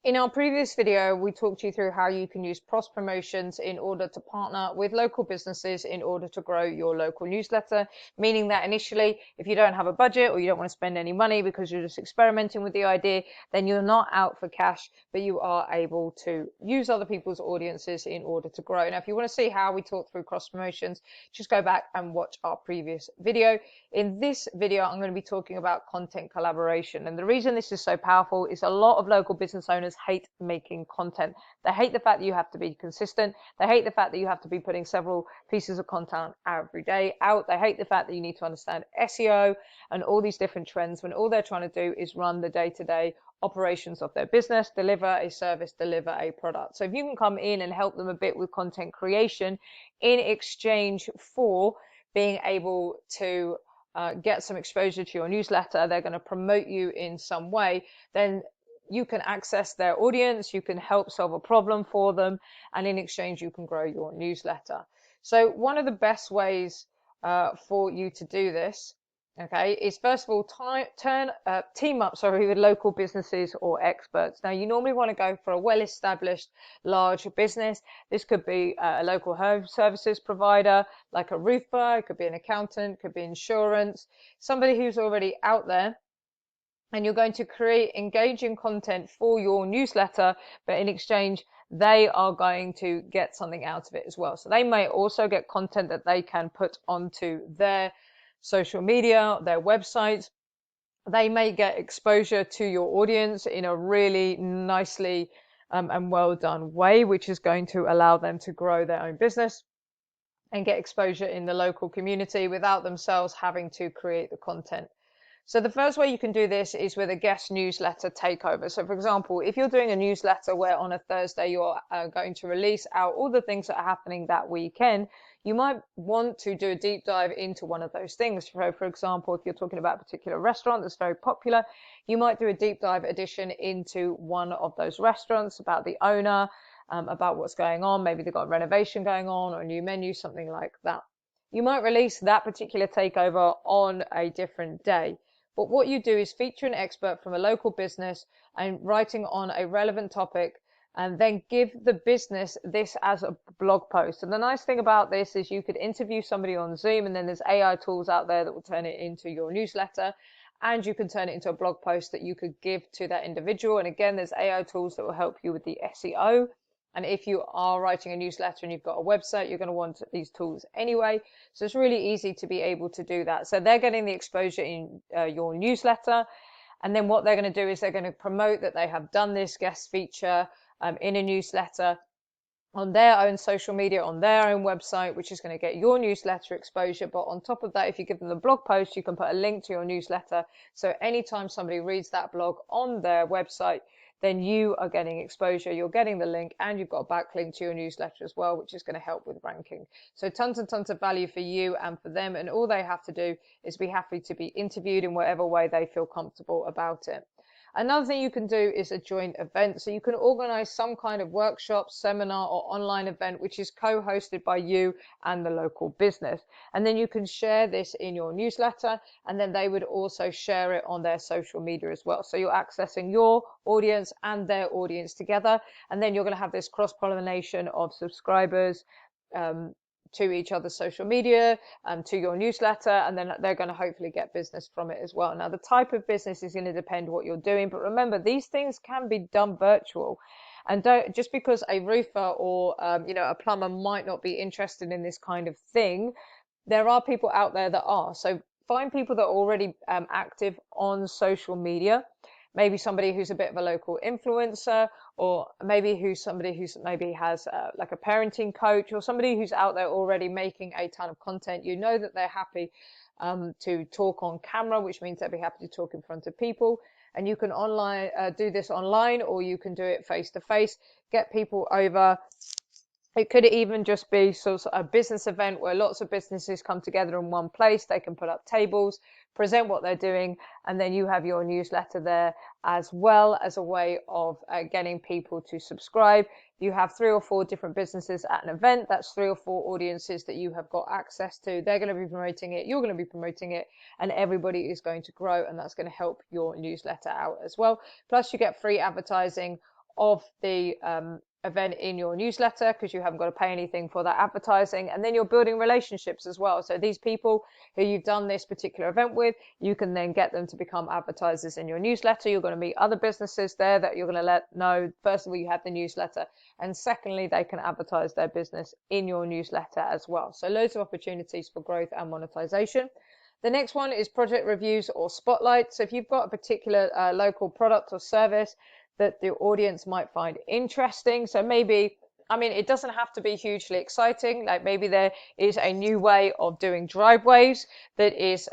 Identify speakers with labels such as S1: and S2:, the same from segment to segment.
S1: In our previous video, we talked you through how you can use cross promotions in order to partner with local businesses in order to grow your local newsletter, meaning that initially, if you don't have a budget or you don't want to spend any money because you're just experimenting with the idea, then you're not out for cash, but you are able to use other people's audiences in order to grow. Now, if you want to see how we talk through cross promotions, just go back and watch our previous video. In this video, I'm going to be talking about content collaboration. And the reason this is so powerful is a lot of local business owners hate making content. They hate the fact that you have to be consistent. They hate the fact that you have to be putting several pieces of content every day out. They hate the fact that you need to understand SEO and all these different trends when all they're trying to do is run the day-to-day operations of their business, deliver a service, deliver a product. So if you can come in and help them a bit with content creation in exchange for being able to get some exposure to your newsletter, they're going to promote you in some way, then you can access their audience, you can help solve a problem for them, and in exchange you can grow your newsletter. So one of the best ways for you to do this, okay, is first of all team up with local businesses or experts. Now you normally want to go for a well-established large business. This could be a local home services provider like a roofer, it could be an accountant, could be insurance, somebody who's already out there, and you're going to create engaging content for your newsletter, but in exchange they are going to get something out of it as well. So they may also get content that they can put onto their social media, their website. They may get exposure to your audience in a really nicely and well done way, which is going to allow them to grow their own business and get exposure in the local community without themselves having to create the content. So the first way you can do this is with a guest newsletter takeover. So for example, if you're doing a newsletter where on a Thursday you're going to release out all the things that are happening that weekend, you might want to do a deep dive into one of those things. So for example, if you're talking about a particular restaurant that's very popular, you might do a deep dive edition into one of those restaurants, about the owner, about what's going on. Maybe they've got a renovation going on or a new menu, something like that. You might release that particular takeover on a different day. But what you do is feature an expert from a local business and writing on a relevant topic, and then give the business this as a blog post. And the nice thing about this is you could interview somebody on Zoom, and then there's AI tools out there that will turn it into your newsletter, and you can turn it into a blog post that you could give to that individual. And again, there's AI tools that will help you with the SEO. And if you are writing a newsletter and you've got a website, you're going to want these tools anyway. So it's really easy to be able to do that. So they're getting the exposure in your newsletter. And then what they're going to do is they're going to promote that they have done this guest feature in a newsletter on their own social media, on their own website, which is going to get your newsletter exposure. But on top of that, if you give them the blog post, you can put a link to your newsletter. So anytime somebody reads that blog on their website, then you are getting exposure, you're getting the link, and you've got a backlink to your newsletter as well, which is going to help with ranking. So tons and tons of value for you and for them, and all they have to do is be happy to be interviewed in whatever way they feel comfortable about it. Another thing you can do is a joint event. So you can organize some kind of workshop, seminar, or online event which is co-hosted by you and the local business. And then you can share this in your newsletter, and then they would also share it on their social media as well. So you're accessing your audience and their audience together, and then you're going to have this cross-pollination of subscribers to each other's social media, to your newsletter, and then they're going to hopefully get business from it as well. Now, the type of business is going to depend what you're doing, but remember, these things can be done virtual. And don't, just because a roofer or a plumber might not be interested in this kind of thing, there are people out there that are. So find people that are already active on social media. Maybe somebody who's a bit of a local influencer, or maybe somebody who's maybe has like a parenting coach, or somebody who's out there already making a ton of content. You know that they're happy to talk on camera, which means they'll be happy to talk in front of people. And you can do this online, or you can do it face to face. Get people over. It could even just be sort of a business event where lots of businesses come together in one place. They can put up tables, present what they're doing, and then you have your newsletter there as well as a way of getting people to subscribe. You have 3 or 4 different businesses at an event. That's 3 or 4 audiences that you have got access to. They're going to be promoting it, you're going to be promoting it, and everybody is going to grow, and that's going to help your newsletter out as well. Plus you get free advertising of the event in your newsletter, because you haven't got to pay anything for that advertising. And then you're building relationships as well. So these people who you've done this particular event with, you can then get them to become advertisers in your newsletter. You're going to meet other businesses there that you're going to let know, first of all, you have the newsletter, and secondly, they can advertise their business in your newsletter as well. So loads of opportunities for growth and monetization. The next one is project reviews or spotlights. So if you've got a particular local product or service that the audience might find interesting, so maybe, I mean, it doesn't have to be hugely exciting. Like maybe there is a new way of doing driveways that is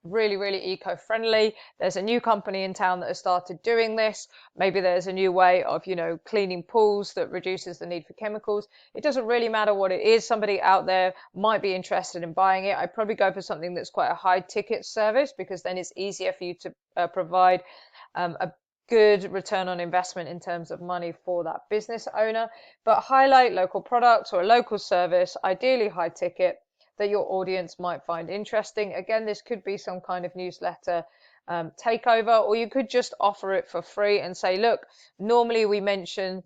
S1: really, really eco-friendly. There's a new company in town that has started doing this. Maybe there's a new way of, you know, cleaning pools that reduces the need for chemicals. It doesn't really matter what it is. Somebody out there might be interested in buying it. I'd probably go for something that's quite a high ticket service, because then it's easier for you to provide a good return on investment in terms of money for that business owner. But highlight local products or a local service, ideally high ticket, that your audience might find interesting. Again, this could be some kind of newsletter takeover, or you could just offer it for free and say, look, normally we mention,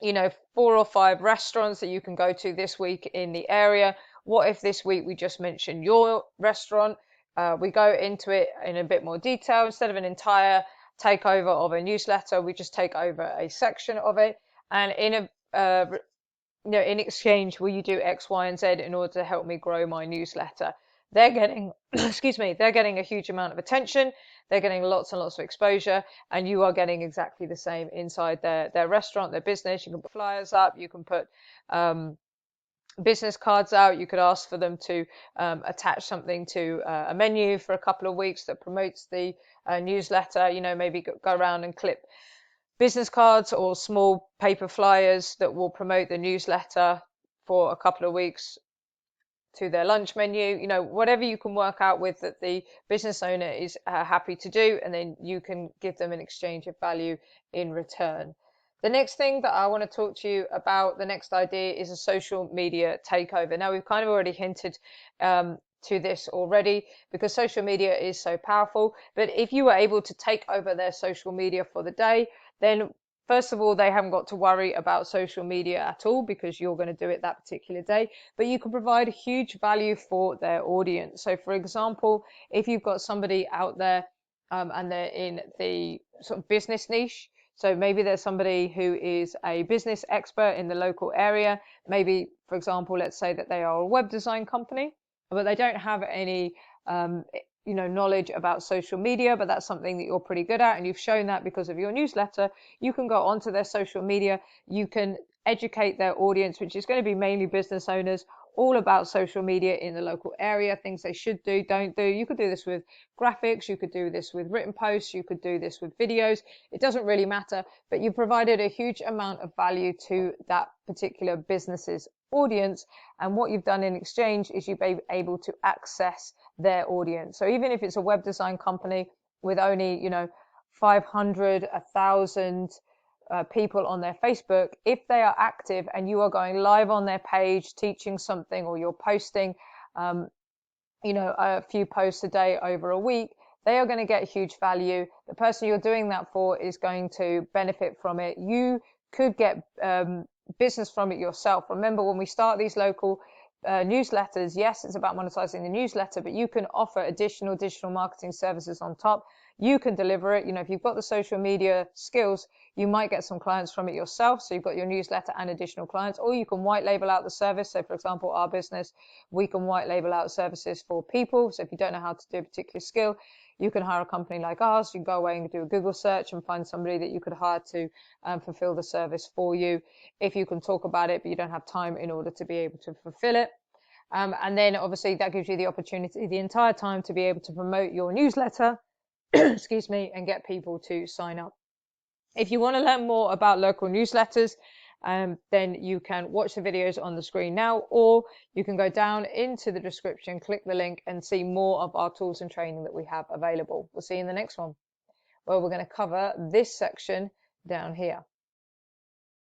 S1: you know, 4 or 5 restaurants that you can go to this week in the area. What if this week we just mention your restaurant? We go into it in a bit more detail. Instead of an entire takeover of a newsletter, we just take over a section of it, and in a you know, in exchange, will you do X, Y, and Z in order to help me grow my newsletter? They're getting, excuse me, they're getting a huge amount of attention. They're getting lots and lots of exposure, and you are getting exactly the same inside their restaurant, their business. You can put flyers up, you can put business cards out. You could ask for them to attach something to a menu for a couple of weeks that promotes the newsletter. You know, maybe go around and clip business cards or small paper flyers that will promote the newsletter for a couple of weeks to their lunch menu. You know, whatever you can work out with that the business owner is happy to do, and then you can give them an exchange of value in return. The next thing that I want to talk to you about, the next idea, is a social media takeover. Now, we've kind of already hinted to this already, because social media is so powerful. But if you were able to take over their social media for the day, then first of all, they haven't got to worry about social media at all, because you're going to do it that particular day. But you can provide huge value for their audience. So for example, if you've got somebody out there and they're in the sort of business niche, so maybe there's somebody who is a business expert in the local area. Maybe, for example, let's say that they are a web design company, but they don't have any you know, knowledge about social media, but that's something that you're pretty good at, and you've shown that because of your newsletter. You can go onto their social media, you can educate their audience, which is going to be mainly business owners, all about social media in the local area, things they should do, don't do. You could do this with graphics, you could do this with written posts, you could do this with videos. It doesn't really matter, but you provided a huge amount of value to that particular business's audience, and what you've done in exchange is you've been able to access their audience. So even if it's a web design company with only, you know, 500, 1,000 people on their Facebook, if they are active and you are going live on their page teaching something, or you're posting you know, a few posts a day over a week, they are going to get huge value. The person you're doing that for is going to benefit from it. You could get business from it yourself. Remember, when we start these local newsletters, yes, it's about monetizing the newsletter, but you can offer additional digital marketing services on top. You can deliver it. You know, if you've got the social media skills, you might get some clients from it yourself. So you've got your newsletter and additional clients, or you can white label out the service. So for example, our business, we can white label out services for people. So if you don't know how to do a particular skill, you can hire a company like ours. You can go away and do a Google search and find somebody that you could hire to fulfill the service for you, if you can talk about it, but you don't have time in order to be able to fulfill it. And then obviously that gives you the opportunity the entire time to be able to promote your newsletter, excuse me, and get people to sign up. If you want to learn more about local newsletters, then you can watch the videos on the screen now, or you can go down into the description, click the link, and see more of our tools and training that we have available. We'll see you in the next one, where we're going to cover this section down here.